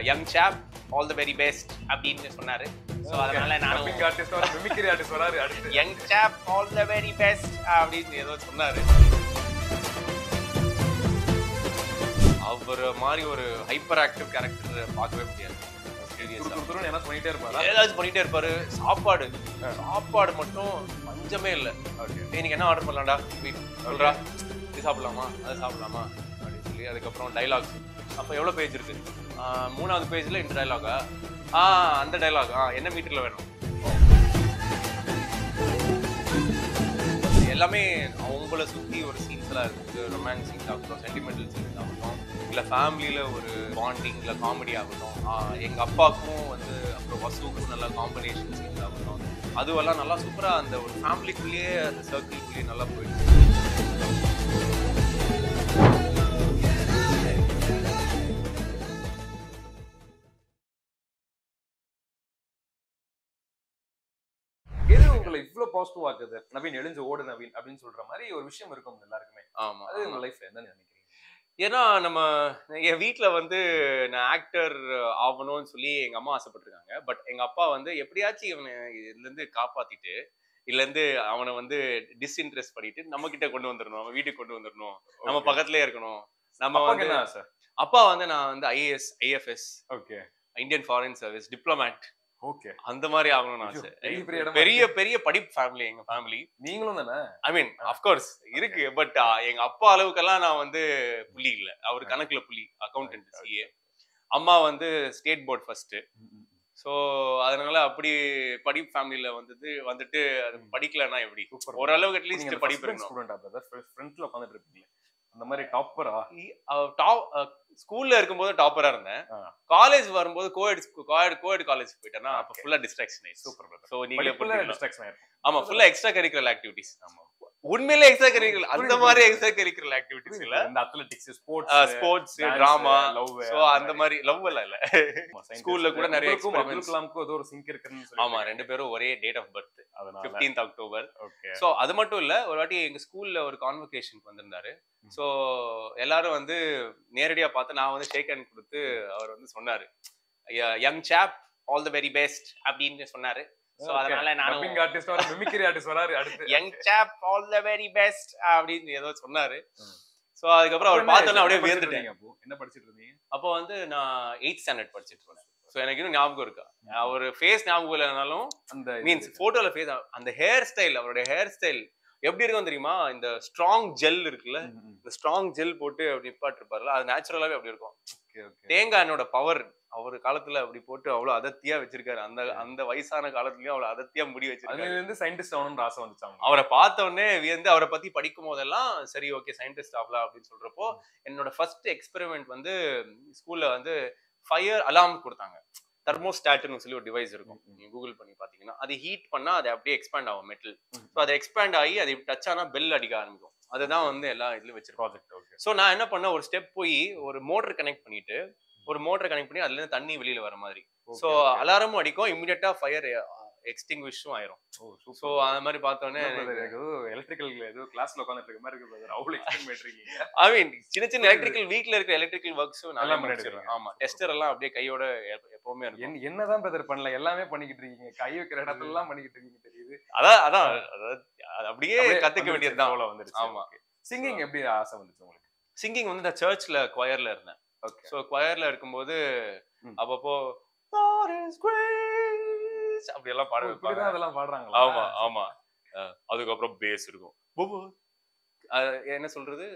Young சாப் all the very best அப்படின்னு சொன்னாரு. ஸோ அதனால நானும் யங் சாப் ஆல் தி வெரி பெஸ்ட் அப்படின்னு ஏதோ சொன்னாரு. அவர் மாதிரி ஒரு ஹைப்பர் ஆக்டிவ் கேரக்டர் பார்க்கவே முடியாது. ஏதாச்சும் பண்ணிட்டே இருப்பாரு. சாப்பாடு மட்டும் பஞ்சமே இல்லை. இன்னைக்கு என்ன ஆர்டர் பண்ணலாம்டா சொல்றா, இது சாப்பிடலாமா அது சாப்பிடலாமா அப்படின்னு சொல்லி. அதுக்கப்புறம் டைலாக்ஸ். அப்போ எவ்வளோ பேஜ் இருக்கு? 3வது பேஜ்ல இந்த டைலாகா, அந்த டைலாக் என்ன மீட்டர்ல வேணும். எல்லாமே அவங்கள சுற்றி ஒரு சீன்ஸ்லாம் இருக்குது. ரொமான்ஸ் சீன்ஸ் ஆகட்டும், சென்டிமெண்டல் சீன்ஸ் ஆகட்டும், இல்லை ஃபேமிலியில் ஒரு பாண்டிங், இல்லை காமெடி ஆகட்டும். எங்கள் அப்பாவுக்கும் வந்து அப்புறம் வசுவுக்கும் நல்லா காம்பினேஷன் சீன்ஸ் ஆகட்டும், அதுவெல்லாம் நல்லா சூப்பராக அந்த ஒரு ஃபேமிலிக்குள்ளேயே அந்த சர்க்கிள்குள்ளேயே நல்லா போயிடுச்சு. உங்களை இவ்வளவு பாசிட்டிவ் ஆக்குது நவீன், எழுந்து ஓடு நவீன் அப்படின்னு சொல்ற மாதிரி ஒரு விஷயம் இருக்கும் எல்லாருக்குமே. ஆமா, அது உங்க லைஃப்ல என்ன நினைக்கிறீங்க? ஏன்னா என் வீட்டில் வந்து நான் ஆக்டர் ஆகணும்னு சொல்லி எங்க அம்மா ஆசைப்பட்டிருக்காங்க. பட் எங்க அப்பா வந்து எப்படியாச்சும் இவனை இதுலேருந்து காப்பாத்திட்டு, இதுலேருந்து அவனை வந்து டிஸ்இன்ட்ரெஸ்ட் பண்ணிட்டு நம்ம கிட்ட கொண்டு வந்துடணும், நம்ம வீட்டுக்கு கொண்டு வந்துடணும், நம்ம பக்கத்துலயே இருக்கணும். நம்ம வந்து அப்பா வந்து நான் வந்து IAS, IFS, okay, Indian foreign service, diplomat, okay, அந்த மாதிரி ஆகணும்னு ஆசை. பெரிய பெரிய படிப்பு ஃபேமிலி எங்க ஃபேமிலி. நீங்களும் தானே? ஐ மீன் அஃப்கோர்ஸ் இருக்கு. பட் எங்க அப்பா அளவுக்கெல்லாம் நான் வந்து புள்ளி இல்லை. அவர் கணக்குல புள்ளி, அக்கௌண்டன்ட், சிஏ. அம்மா வந்து ஸ்டேட் போர்ட் ஃபர்ஸ்ட். ஸோ அதனால அப்படி படிப்பு ஃபேமிலியில வந்துட்டு அது படிக்கலன்னா எப்படி? ஓரளவுக்கு அட்லீஸ்ட் படிப்பு இருக்கணும். அந்த மாதிரி டாப்பரா? ஸ்கூல்ல இருக்கும்போது டாப்பரா இருந்தேன். காலேஜ் வரும்போது கோஎட் காலேஜ் போயிட்டேன்னா அப்ப ஃபுல்லா டிஸ்ட்ராக்ஷன். சூப்பர். சோ நீங்களே டிஸ்ட்ராக்ஷன் ஆயிடும். ஆமா, ஃபுல்லா எக்ஸ்ட்ரா கரிக்குலர் ஆக்டிவிட்டீஸ். ஆமா, உண்மையிலே எக்ஸ்ட்ரா கரிக்குலர் அந்த மாதிரி எக்ஸ்ட்ரா கரிக்குலர் ஆக்டிவிட்டீஸ் இல்ல. இந்த athletics, sports, drama, love. So அந்த மாதிரி லவ் எல்லாம் இல்ல. ஸ்கூல்ல கூட நிறைய எக்ஸ்பெரிமெண்ட்ஸ். ஏதோ ஒரு சிங்க் இருக்குன்னு சொல்லி. ஆமா, ரெண்டு பேரும் ஒரே date of birth, 15th October. Okay. So அது மட்டும் இல்ல, ஒரு வாட்டி எங்க ஸ்கூல்ல ஒரு கான்வொகேஷனுக்கு வந்திருந்தாரு. சோ எல்லாரும் வந்து நேரடியா பார்த்து நான் வந்து ஷேக் ஹேண்ட் கொடுத்து அவர் வந்து சொன்னாரு, யங் சாப் ஆல் தி வெரி பெஸ்ட் அப்படின்னு சொன்னாரு. சோ அதனால நானும் dubbing artist or mimicry artist வராரு அடுத்து. யங் சாப் ஆல் தி வெரி பெஸ்ட் அப்படின்னு ஏதோ சொன்னாரு. சோ அதுக்கப்புறம் அவர் பார்த்தோன்னே அப்படியே வியந்துட்டேன். அப்போ என்ன படிச்சிட்டு இருந்தீங்க? அப்போ வந்து நான் 8th ஸ்டாண்டர்ட் படிச்சிட்டு இருந்தேன். சோ எனக்கு இன்னும் ஞாபகம் இருக்கா, அவர் ஃபேஸ் ஞாபகம் இல்லைனாலும் அந்த மீன்ஸ் போட்டோல ஃபேஸ், அந்த ஹேர் ஸ்டைல், அவருடைய ஹேர் ஸ்டைல் எப்படி இருக்கும் தெரியுமா? இந்த ஸ்ட்ராங் ஜெல் இருக்குல்ல, இந்த ஸ்ட்ராங் ஜெல் போட்டு அப்படி நிப்பாட்டு இருப்பாருல, அது நேச்சுரலாவே அப்படி இருக்கும். தேங்காய் எண்ணோட பவர் அவர் காலத்துல அப்படி போட்டு அவ்வளவு அதத்தியா வச்சிருக்காரு. அந்த வயசான காலத்துலயும் அவ்வளவு அதத்தியா முடி வச்சிருக்காரு. அதுல இருந்து சயின்டிஸ்ட் ஆகணும்னு ஆசை வந்துச்சாங்க. அவரை பார்த்த உடனே வியந்து அவரை பத்தி படிக்கும் போதெல்லாம் சரி ஓகே சயின்டிஸ்ட் ஆகலாம் அப்படின்னு சொல்றப்போ, என்னோட ஃபர்ஸ்ட் எக்ஸ்பெரிமெண்ட் வந்து ஸ்கூல்ல வந்து ஃபயர் அலார்ம் கொடுத்தாங்க. தெர்மோஸ்டாட்னு சொல்லி ஒரு டிவைஸ் இருக்கும், நீங்க கூகுள் பண்ணி பாத்தீங்கன்னா. அது ஹீட் பண்ணா அது அப்படியே எக்ஸ்பேண்ட் ஆகும் மெட்டல். ஸோ அது எக்ஸ்பேண்ட் ஆகி அது டச் ஆனா பெல் அடிக்க ஆரம்பிக்கும். அதுதான் வந்து எல்லா இதுலயும் வச்சிருக்கோம். ஸோ நான் என்ன பண்ணேன், ஒரு ஸ்டெப் போய் ஒரு மோட்டர் கனெக்ட் பண்ணி அதுல இருந்து தண்ணி வெளியில வர மாதிரி. ஸோ அலாரமும் அடிக்கும், இமிடியட்டா ஃபயர் எக்ஸ்டிங்விஷும் ஆயிரும். சோ அந்த மாதிரி பார்த்தோன்னே எலக்ட்ரிக்கல் ஏதோ கிளாஸ்ல உட்கார்ந்துட்டு இருக்க மாதிரி இருக்கு. அவ்வளவு எக்ஸ்பெரிமெண்ட் இருக்கீங்க. ஐ மீன் சின்ன வீட்ல இருக்கிற எலக்ட்ரிக்கல் ஒர்க்ஸ் நல்லா பண்ணிடுறேன். ஆமா, டெஸ்டர் எல்லாம் அப்படியே கையோட எப்பவுமே இருக்கும். என்னதான் பிரதர் பண்ணல, எல்லாமே பண்ணிக்கிட்டு இருக்கீங்க, கை வைக்கிற இடத்துல எல்லாம் பண்ணிக்கிட்டு இருக்கீங்க தெரியுது. அதான் அப்படியே கத்துக்க வேண்டியதுதான். அவ்வளவு வந்துருச்சு. ஆமா. சிங்கிங் எப்படி ஆசை வந்துச்சு உங்களுக்கு? சிங்கிங் வந்து நான் சர்ச்ல குயர்ல இருந்தேன். சோ குயர்ல இருக்கும்போது அப்பப்போ அப்படி எல்லாம் பாடுவாங்க. அதெல்லாம் பாடுறாங்களா? ஆமா ஆமா. அதுக்கப்புறம் பேஸ் இருக்கும். என்ன சொல்றது,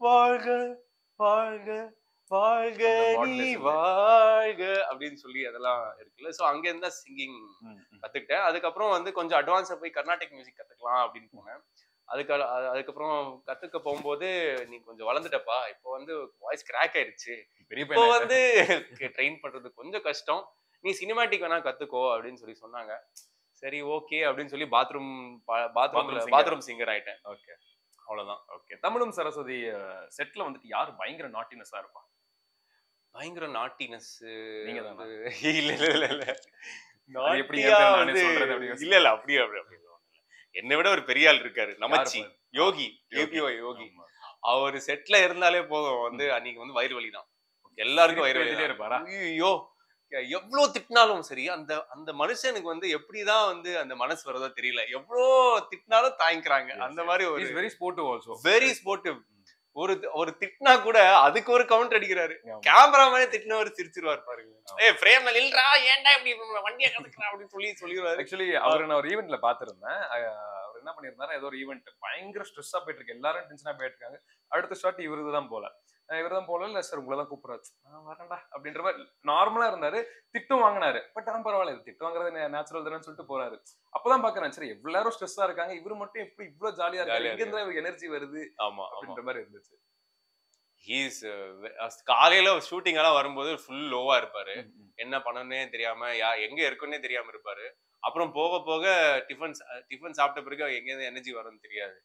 வாழ்க வாழ்க வாழ்க நீ வாழ்க அப்படின்னு சொல்லி அதெல்லாம் இருக்குல்ல. சோ அங்க இருந்தா சிங்கிங் கத்துக்கிட்டேன். அதுக்கப்புறம் வந்து கொஞ்சம் அட்வான்ஸா போய் கர்நாடிக் மியூசிக் கத்துக்கலாம் அப்படின்னு போனேன். அதுக்கப்புறம் கத்துக்க போகும்போது நீ கொஞ்சம் வளர்ந்துட்டப்பா, இப்போ வந்து வாய்ஸ் கிராக் ஆயிடுச்சு, இப்போ வந்து ட்ரெயின் பண்றது கொஞ்சம் கஷ்டம், நீ சினிமாட்டிக் வேணா கத்துக்கோ அப்படின்னு சொல்லி சொன்னாங்க. சரி ஓகே அப்படின்னு சொல்லி பாத்ரூம் சிங்கர் ஆயிட்டேன். ஓகே, அவ்வளவுதான். ஓகே. தமிழும் சரஸ்வதி செட்ல வந்துட்டு யார் பயங்கர நாட்டினஸா இருப்பா? பயங்கர நாட்டினஸ் நீங்க தான். இல்ல இல்ல இல்ல இல்ல அப்படியே என்னை விட ஒரு பெரிய ஆள் இருக்காரு, நமச்சி, யோகி. அவர் செட்ல இருந்தாலே போதும் வந்து அன்னைக்கு வந்து வயிறு வலி தான். எல்லாருக்கும் வயிறு எழுதிட்டே வலி இருப்பாரா? ஐயோ எவ்வளவு திட்டினாலும் சரி அந்த அந்த மனுஷனுக்கு வந்து எப்படிதான் வந்து அந்த மனசு வருதோ தெரியல. எவ்வளோ திட்டினாலும் தாங்கிக்கிறாங்க. அந்த மாதிரி ஒரு is very sportive also. Very sportive. ஒரு ஒரு திட்டினா கூட அதுக்கு ஒரு கவுண்டர் அடிக்கிறாரு. ஆமா. கேமராமேனே திட்டினவர் சிரிச்சிருவார் பாருங்க. ஆமா. ஏய் ஃப்ரேம்ல நில்றா ஏன்டா இப்படி வண்டியை கத்துக்கிறா அப்படின்னு சொல்லிடுவாரு. ஆக்சுவலி அவரை நான் ஒரு ஈவென்ட்ல பாத்திருந்தேன். அவர் என்ன பண்ணிருந்தாரு, ஏதோ ஒரு ஈவென்ட் பயங்கர ஸ்ட்ரெஸ்ஸா போயிட்டு இருக்கு, எல்லாரும் டென்ஷனா போயிட்டு இருக்காங்க. அடுத்த ஷாட் இவருதான் போல. இவர்தான் போல இல்ல சார், உங்களை தான் கூப்பிடுறாரு. நான் வரேன்டா அப்படின்ற மாதிரி நார்மலா இருந்தாரு. திட்டம் வாங்கினாரு. பட் பரவாயில்ல, இது திட்டம் வாங்குறது நேச்சுரல் தானே சொல்லிட்டு போறாரு. அப்பதான் பாக்குறேன், சரி எல்லாரும் ஸ்ட்ரெஸ்ஸா இருக்காங்க, இவரு மட்டும் எப்படி இவ்வளவு ஜாலியா இருக்காரு, எங்க இருந்தா இவருக்கு எனர்ஜி வருது ஆமா அப்படின்ற மாதிரி இருந்துச்சு. ஹீஸ் காலையில ஷூட்டிங் எல்லாம் வரும்போது ஃபுல் லோவா இருப்பாரு. என்ன பண்ணனே தெரியாம எங்க இருக்குன்னே தெரியாம இருப்பாரு. அப்புறம் போக போக டிஃபன் சாப்பிட்ட பிறகு எங்க இருந்து எனர்ஜி வரும்னு தெரியாது.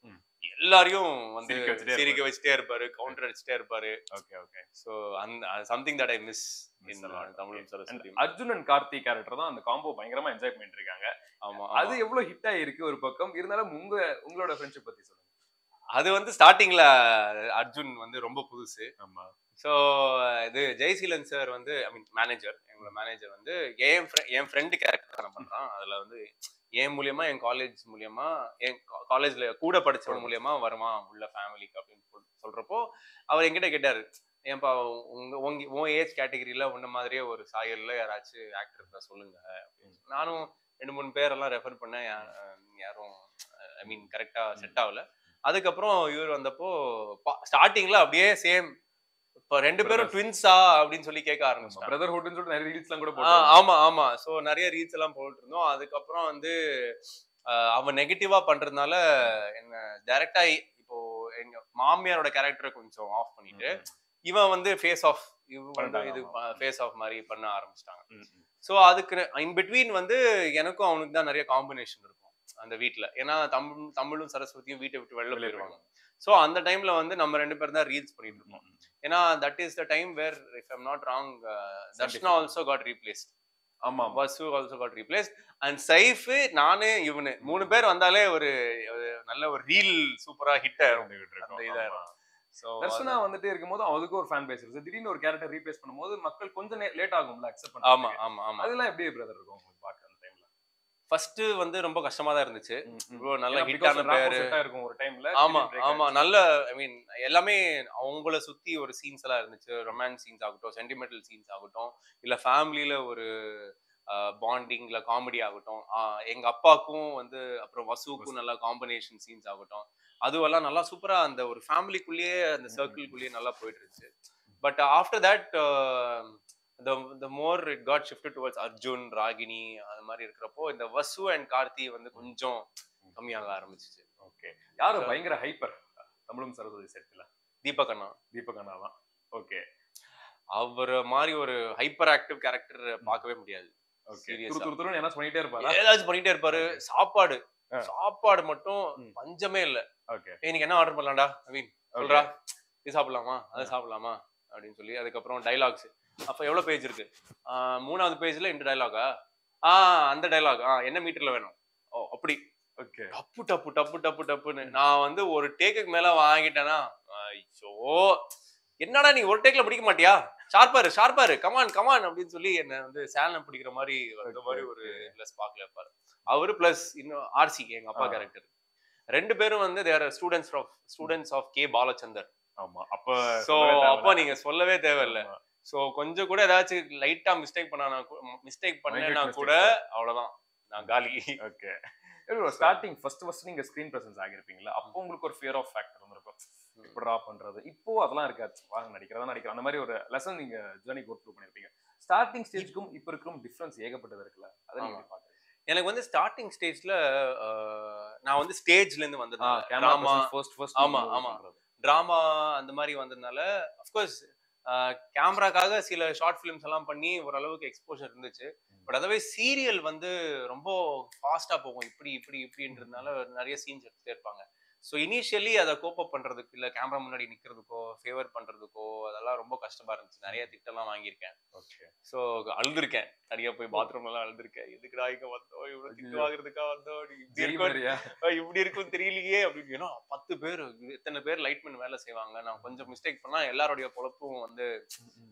எல்லாரையும் வந்து சிரிக்க வச்சுட்டே இருப்பாரு, கவுண்டர் அடிச்சுட்டே இருப்பாரு. Okay okay. சோ அந்த something that I miss in தமிழும் சரஸ்வதியும். அர்ஜுன் அண்ட் கார்த்தி கேரக்டர் தான் அந்த காம்போ பயங்கரமா என்ஜாய் பண்ணிட்டு இருக்காங்க. ஆமா அது எவ்வளவு ஹிட் ஆயிருக்கு ஒரு பக்கம். இருந்தாலும் உங்களோட ஃப்ரெண்ட்ஷிப் பத்தி சொல்லுங்க. அது வந்து ஸ்டார்டிங்ல அர்ஜுன் வந்து ரொம்ப புதுசு. ஆமா. ஸோ இது ஜெய்சீலன் சார் வந்து ஐ மீன் மேனேஜர், எங்களோட மேனேஜர் வந்து என் ஃப்ரெண்டு கேரக்டர் நான் பண்றான். அதுல வந்து என் மூலியமா, என் காலேஜ் மூலியமா, என் காலேஜ்ல கூட படிச்சவன் மூலியமா வருவான் உள்ள ஃபேமிலிக்கு அப்படின்னு சொல்றப்போ அவர் என்கிட்ட கேட்டாரு, ஏன்பா உன் ஏஜ் கேட்டகரியில உன்ன மாதிரியே ஒரு சாயல்ல யாராச்சும் ஆக்டர் இருந்தா சொல்லுங்க அப்படின்னு. நானும் 2-3 பேரெல்லாம் ரெஃபர் பண்ணேன். யாரும் ஐ மீன் கரெக்டா செட் ஆகல. அதுக்கப்புறம் இவர் வந்தப்போ ஸ்டார்டிங்ல அப்படியே சேம், இப்ப 2 பேரும் ட்வின்ஸா அப்படின்னு சொல்லி கேட்க ஆரம்பிச்சோம். பிரதர்ஹுட்னு சொல்லிட்டு நிறைய ரீல்ஸ் எல்லாம் கூட போட்டோம். ஆமா ஆமா. சோ நிறைய ரீல்ஸ் எல்லாம் போட்டு இருந்தோம். அதுக்கப்புறம் வந்து அவன் நெகட்டிவா பண்றதுனால என்ன டைரக்டா இப்போ எங்க மாமியாரோட கேரக்டரை கொஞ்சம் ஆஃப் பண்ணிட்டு இவன் வந்து ஃபேஸ் ஆஃப், இது ஃபேஸ் ஆஃப் மாதிரி பண்ண ஆரம்பிச்சிட்டாங்க. சோ அதுக்கு இன் பிட்வீன் வந்து எனக்கும் அவனுக்கு தான் நிறைய காம்பினேஷன் இருக்கும் அந்த வீட்டுல. ஏன்னா தமிழும் சரஸ்வதியும் வீட்டை விட்டு வெளில போயிருவாங்க. சோ அந்த டைம்ல வந்து நம்ம 2 பேரும் தான் ரீல்ஸ் பண்ணிட்டு இருக்கோம். ஏன்னா that is the time where if I am not wrong Darshana also got replaced. ஆமா, Vasu also got replaced and Saif, நானு, இவனு 3 பேர் வந்தாலே ஒரு நல்ல ஒரு ரீல் சூப்பரா ஹிட் ஆயிரும். அந்த இதா இருக்கும். சோ தர்ஷனா வந்துட்டே இருக்கும்போது அதுக்கு ஒரு ஃபேன் பேஸ் இருக்கு. திடீர்னு ஒரு கேரக்டர் ரீப்ளேஸ் பண்ணும்போது மக்கள் கொஞ்சம் லேட் ஆகும்ல அக்செப்ட் பண்ண. ஆமா ஆமா ஆமா. அதெல்லாம் எப்படி பிரதர் இருக்கும் உங்களுக்கு பார்க்க அந்த டைம்ல? ஃபர்ஸ்ட் வந்து ரொம்ப கஷ்டமா தான் இருந்துச்சு. இவ்வளவு நல்ல ஹிட்டான பேர் செட்டா இருக்கும் ஒரு டைம்ல. ஆமா ஆமா. நல்ல ஐ மீன் எல்லாமே அவங்கள சுத்தி ஒரு சீன்ஸ் எல்லாம் இருந்துச்சு. ரொமான்ஸ் சீன்ஸ் ஆகட்டும், சென்டிமெண்டல் சீன்ஸ் ஆகட்டும், இல்ல ஃபேமிலியில ஒரு பாண்டிங்ல காமெடி ஆகட்டும், எங்க அப்பாக்கும் வந்து அப்புறம் வசுவுக்கும் நல்ல காம்பினேஷன் சீன்ஸ் ஆகட்டும், அதுவெல்லாம் நல்லா சூப்பரா அந்த ஒரு ஃபேமிலிக்குள்ளேயே அந்த சர்க்கிள்குள்ளேயே நல்லா போயிட்டு இருந்துச்சு. But after that the more it got shifted towards Arjun, Ragini அது மாதிரி இருக்கிறப்போ இந்த வசு அண்ட் கார்த்தி வந்து கொஞ்சம் கம்மியாக ஆரம்பிச்சிச்சு. ஓகே. யாரு பயங்கர ஹைப்பர் தமிழும் சரஸ்வதி செட்ல? தீபக் அண்ணா. தீபக் அண்ணா தான். ஓகே. அவர் மாதிரி ஒரு ஹைப்பர் ஆக்டிவ் கேரக்டர் பார்க்கவே முடியாது. துருதுருன்னு என்ன பண்ணிட்டே இருப்பாரு, ஏதாச்சும் பண்ணிட்டே இருப்பாரு. சாப்பாடு மட்டும் பஞ்சமே இல்ல. ஓகே. இன்னைக்கு என்ன ஆர்டர் பண்ணலாம்டா நவீன் சொல்றா, இது சாப்பிடலாமா அதை சாப்பிடலாமா அப்படின்னு சொல்லி. அதுக்கப்புறம் டைலாக்ஸ், அப்ப எவ்வளவு பேஜ் இருக்கு, 3வது பேஜ்ல இந்த டைலாகா, அந்த டைலாக் என்ன மீட்டர்ல வேணும், ஓ அப்படி. ஓகே. டப்பு டப்பு டப்பு டப்பு டப்புன்னு நான் வந்து ஒரு டேக்குக்கு மேல வாங்கிட்டேன்னா, ஐயோ என்னடா நீ ஒரு டேக்ல பிடிக்க மாட்டியா, ஷார்ப்பாரு கமான் அப்படின்னு சொல்லி என்ன வந்து சேலம் பிடிக்கிற மாதிரி அந்த மாதிரி ஒரு பிளஸ் பார்க்கல இருப்பாரு அவரு. பிளஸ் இன்னும் ஆர்சி எங்க அப்பா கேரக்டர், 2 பேரும் வந்து தேர் ஸ்டூடெண்ட்ஸ் ஆஃப் கே பாலச்சந்தர். ஆமா. அப்ப நீங்க சொல்லவே தேவையில்லை. சோ கொஞ்சம் கூட ஏதாச்சும் லைட்டா மிஸ்டேக் பண்ணேன்னா கூட அவ்வளவுதான், நான் காலி. ஓகே. ஸ்டார்டிங் ஃபர்ஸ்ட் நீங்க ஸ்கிரீன் பிரசன்ஸ் ஆகிருப்பீங்களா, அப்போ உங்களுக்கு ஒரு ஃபியர் ஆஃப் ஃபேக்டர் வந்திருக்கும், இப்படிரா பண்றது. இப்போ அதெல்லாம் இருக்காது, வாங்க நடிக்கிறதா அந்த மாதிரி ஒரு லெசன் நீங்க ஜர்னி கோ த்ரூ பண்ணிருப்பீங்க. ஸ்டார்டிங் ஸ்டேஜ்க்கும் இப்போ இருக்கிற டிஃபரன்ஸ் ஏகப்பட்டது இருக்குல்ல, அதை நீங்க பாக்குறீங்க? எனக்கு வந்து ஸ்டார்டிங் ஸ்டேஜ்ல நான் வந்து ஸ்டேஜ்ல இருந்து வந்தேன். டிராமா அந்த மாதிரி வந்ததுனால அஃப்கோர்ஸ் கேமராக்காக சில ஷார்ட் ஃபிலிம்ஸ் எல்லாம் பண்ணி ஓரளவுக்கு எக்ஸ்போஷர் இருந்துச்சு. பட் அதுவே சீரியல் வந்து ரொம்ப ஃபாஸ்டா போகும், இப்படின்றதுனால நிறைய சீன்ஸ் எடுத்துட்டே இருப்பாங்க. ஸோ இனிஷியலி அதை கோப்பப் பண்றதுக்கு இல்ல கேமரா முன்னாடி நிக்கிறதுக்கோ ஃபேவர் பண்றதுக்கோ அதெல்லாம் ரொம்ப கஷ்டமா இருந்துச்சு. நிறைய திட்டெல்லாம் வாங்கியிருக்கேன். ஓகே. ஸோ அழுதுருக்கேன். தனியா போய் பாத்ரூம்ல எல்லாம் அழுதுருக்கேன். எதுக்குடா இங்க வந்தோம், இவ்வளவு திட்டு வாங்குறதுக்கா வந்தோம், இப்படி இருக்கும் இப்படி இருக்கும் தெரியலையே அப்படின்னு. ஏன்னா 10 பேர் இத்தனை பேர் லைட்மேன் வேலை செய்வாங்க. நான் கொஞ்சம் மிஸ்டேக் பண்ணா எல்லாருடைய பொழப்பும் வந்து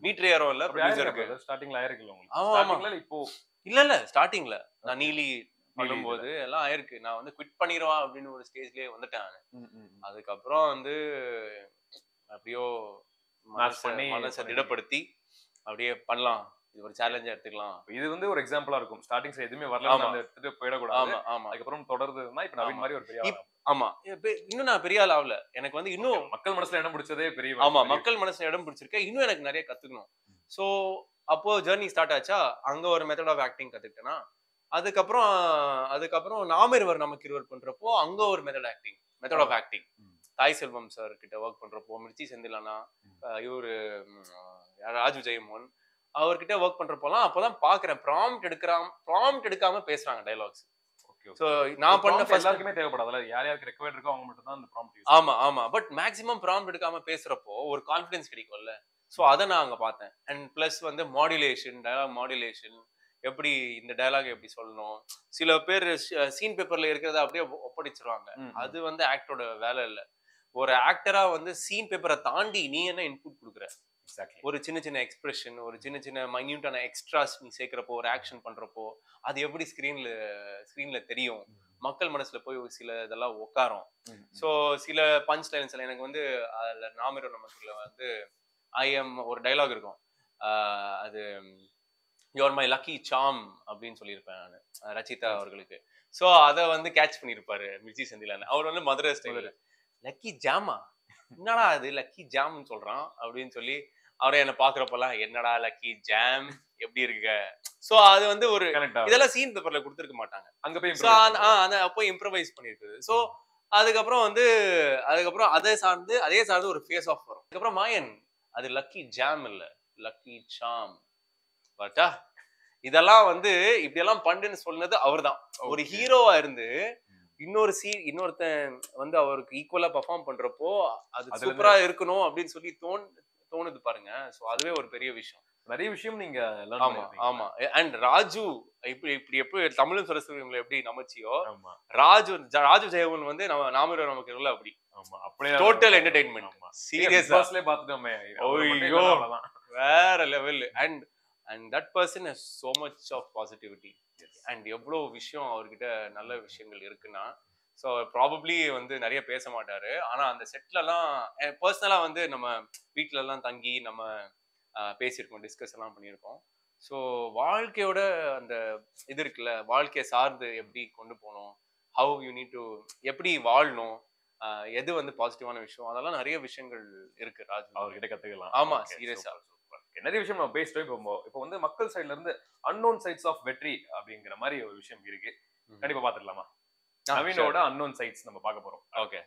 மீட்டர் ஏறும் இல்ல ப்ரொடியூசருக்கு. ஸ்டார்டிங்ல ஆயிருக்குல்ல உங்களுக்கு? ஆமா ஸ்டார்டிங்ல இப்போ இல்ல ஸ்டார்டிங்ல நான் நீலி பண்ணும்போது எல்லாம் ஆயிருக்கு. நான் வந்து குவிட் பண்ணிடுவான் அப்படின்னு ஒரு ஸ்டேஜ்லயே வந்துட்டேன். அதுக்கப்புறம் வந்து அப்படியோ மனசை திடப்படுத்தி அப்படியே பண்ணலாம், இது ஒரு சேலஞ்சா எடுத்துக்கலாம். இது வந்து ஒரு எக்ஸாம்பிளா இருக்கும். ஸ்டார்டிங்ல எதுவுமே வரல அந்த எடுத்துட்டு போயிடக்கூடாது. அதுக்கப்புறம் தொடர்றதுன்னா இப்ப நவீன் மாதிரி ஒரு பெரிய ஆமா இன்னும் நான் பெரிய ஆள் ஆகல. எனக்கு வந்து இன்னும் மக்கள் மனசுல இடம் பிடிச்சதே பெரிய. ஆமா மக்கள் மனசுல இடம் பிடிச்சிருக்கேன். இன்னும் எனக்கு நிறைய கத்துக்கணும். சோ அப்போ ஜர்னி ஸ்டார்ட் ஆச்சா, அங்க ஒரு மெத்தட் ஆஃப் ஆக்டிங் கத்துக்கிட்டேன்னா, அதுக்கப்புறம் நாம இருவர் நமக்கு இருவர் பண்றப்போ அங்க ஒரு மெத்தட் ஆஃப் ஆக்டிங் தாய் செல்வம் சார் கிட்ட ஒர்க் பண்றப்போ, மிர்ச்சி செந்திலானா, இவரு ராஜு ஜெயமோகன் அவர்கிட்ட ஒர்க் பண்றப்போலாம் அப்பதான் பாக்குறேன் ப்ராம்ப்ட் எடுக்காம பேசுறாங்க டைலாக்ஸ். சோ நான் பண்ண எல்லாருக்குமே தேவைப்படாது. யார் யாருக்கு ரெக்வயர்ட் இருக்கோ அவங்க மட்டும் தான் அந்த ப்ராம்ப்ட் யூஸ். ஆமா பட் மேக்ஸிமம் ப்ராம்ப்ட் எடுக்காம பேசுறப்போ ஒரு கான்ஃபிடன்ஸ் கிடைக்கும்ல. சோ அத நான் அங்க பார்த்தேன். அண்ட் பிளஸ் வந்து டயலாக் மாடுலேஷன், எப்படி இந்த டயலாக் எப்படி சொல்லணும். சில பேர் சீன் பேப்பர்ல இருக்கிறத அப்படியே ஒப்படைச்சிருவாங்க. அது வந்து ஆக்டரோட வேலை இல்ல. ஒரு ஆக்டரா வந்து சீன் பேப்பரை தாண்டி நீ என்ன இன்புட் கொடுக்குற, ஒரு சின்ன சின்ன எக்ஸ்பிரஷன், ஒரு சின்ன சின்ன மைன்யூட்டான எக்ஸ்ட்ராஸ் நீ சேர்க்கிறப்போ, ஒரு ஆக்ஷன் பண்றப்போ அது எப்படி ஸ்கிரீன்ல தெரியும், மக்கள் மனசுல போய் சில இதெல்லாம் உட்காரும். ஸோ சில பஞ்ச் லைன்ஸ்ல எனக்கு வந்து அதுல நாமிரோ நமக்குள்ள வந்து ஒரு டைலாக் இருக்கும். அது யுவர் மை லக்கி சாம் அப்படின்னு சொல்லியிருப்பேன் நான் ரச்சிதா அவர்களுக்கு. ஸோ அதை வந்து கேட்ச் பண்ணியிருப்பாரு மிர்ச்சி செந்திலான. அவர் வந்து மதுரை ஸ்டைல் லக்கி ஜாமா, என்னடா அது லக்கி ஜாம்னு சொல்றான் அப்படின்னு சொல்லி அவரை என்ன பாக்குறப்பெல்லாம் என்னடா லக்கி ஜாம் எப்படி இருக்க. சோ அது வந்து ஒரு இதெல்லாம் சீன் பேப்பர்ல கொடுத்துருக்க மாட்டாங்க. அங்க போய் அப்போ இம்ப்ரவைஸ் பண்ணிருக்குது. சோ அதுக்கப்புறம் அதே சார்ந்து ஒரு ஃபேஸ் ஆஃப் வரும். அதுக்கப்புறம் மாயன் அது லக்கி ஜாம் இல்ல லக்கி சாம். பட்டா இதெல்லாம் வந்து இப்படி எல்லாம் பண்ணுன்னு சொன்னது அவர் தான். ஒரு ஹீரோவா இருந்து இன்னொருத்தன் வந்து அவருக்கு ஈக்குவலா பெர்ஃபார்ம் பண்றப்போ அது சூப்பரா இருக்கணும் அப்படின்னு சொல்லி தோணுது பாருங்க. சோ அதுவே ஒரு பெரிய விஷயம். நிறைய விஷயம் நீங்க ஆமா அண்ட் ராஜு இப்படி எப்படி தமிழும் சரஸ்வதிகளை எப்படி நமச்சியோ, ராஜு ஜெயவன் வந்து நாம நமக்கு இல்ல அப்படி டோட்டல் என்டர்டெயின்மெண்ட் சீரியஸா பாத்துட்டோமே. வேற level. And that person has so much of positivity. And எவ்வளவு விஷயம் அவர்கிட்ட நல்ல விஷயங்கள் இருக்குன்னா, ஸோ ப்ராபப்ளி வந்து நிறைய பேச மாட்டாரு. ஆனா அந்த செட்லலாம் பர்சனலா வந்து நம்ம வீட்டுல எல்லாம் தங்கி நம்ம பேசியிருக்கோம், டிஸ்கஸ் எல்லாம் பண்ணியிருக்கோம். ஸோ வாழ்க்கையோட அந்த இது இருக்குல்ல, வாழ்க்கையை சார்ந்து எப்படி கொண்டு போகணும், ஹவு யூ நீட் டு எப்படி வாழணும், எது வந்து பாசிட்டிவான விஷயம், அதெல்லாம் நிறைய விஷயங்கள் இருக்கு ராஜு அவர்கிட்ட கத்துக்கலாம். ஆமா சீரியஸா நிறைய விஷயம் நம்ம பேசிட்டோம். இப்போ வந்து மக்கள் சைட்ல இருந்து அன்னோன் சைட்ஸ் ஆஃப் வெற்றி அப்படிங்கிற மாதிரி ஒரு விஷயம் இருக்கு. கண்டிப்பா பாத்துடலாமா? நவீனோட அன்னோன் சைட்ஸ் நம்ம பார்க்க போறோம். ஓகே.